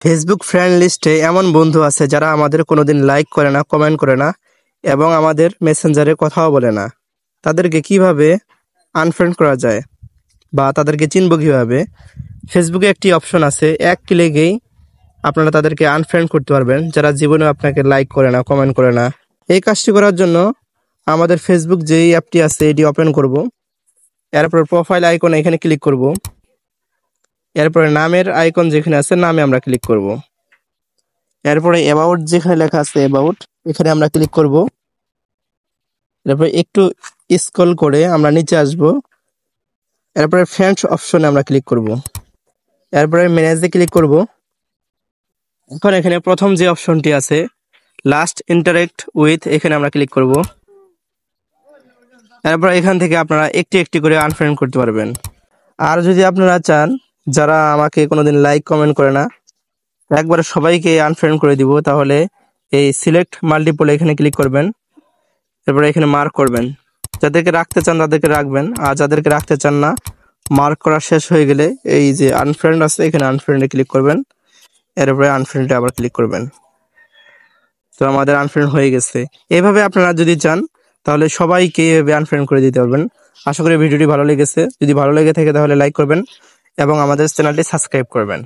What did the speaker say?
Facebook friend লিস্টে এমন বন্ধু আছে যারা আমাদের কোনোদিন লাইক করে না, কমেন্ট করে না এবং আমাদের মেসেঞ্জারে কথাও বলে না। তাদেরকে কিভাবে আনফ্রেন্ড করা যায় বা তাদেরকে চিনব কিভাবে? ফেসবুকে একটি অপশন আছে, এক ক্লিকেই আপনারা তাদেরকে আনফ্রেন্ড করতে পারবেন যারা জীবনে আপনাকে লাইক করে না, কমেন্ট করে না। এই কাজটি করার জন্য আমাদের ফেসবুক যেই অ্যাপটি আছে এটি ওপেন করব। এরপর প্রোফাইল আইকন এখানে ক্লিক করব। এরপরে নামের আইকন যেখানে আছে নামে আমরা ক্লিক করব। এরপরে অ্যাবাউট যেখানে লেখা আছে অ্যাবাউট এখানে আমরা ক্লিক করব। এরপরে একটু স্ক্রল করে আমরা নিচে আসব। এরপরে ফ্রেন্ডস অপশনে আমরা ক্লিক করব। এরপরে ম্যানেজে ক্লিক করব। এখন এখানে প্রথম যে অপশনটি আছে লাস্ট ইন্টারেক্ট উইথ এখানে আমরা ক্লিক করব। এরপর এখান থেকে আপনারা একটি একটি করে আনফ্রেন্ড করতে পারবেন। আর যদি আপনারা চান যারা আমাকে কোনোদিন লাইক কমেন্ট করে না একবারে সবাইকে আনফ্রেন্ড করে দিব, তাহলে এই সিলেক্ট মাল্টিপল এখানে ক্লিক করবেন। এরপরে এখানে মার্ক করবেন, যাদেরকে রাখতে চান তাদেরকে রাখবেন, আর যাদেরকে রাখতে চান না মার্ক করা শেষ হয়ে গেলে এই যে আনফ্রেন্ড আছে এখানে আনফ্রেন্ডে ক্লিক করবেন। এরপরে আনফ্রেন্ডে আবার ক্লিক করবেন। তো আমাদের আনফ্রেন্ড হয়ে গেছে। এইভাবে আপনারা যদি চান তাহলে সবাইকে এইভাবে আনফ্রেন্ড করে দিতে পারবেন। আশা করি ভিডিওটি ভালো লেগেছে। যদি ভালো লেগে থাকে তাহলে লাইক করবেন এবং আমাদের চ্যানেলটি সাবস্ক্রাইব করবেন।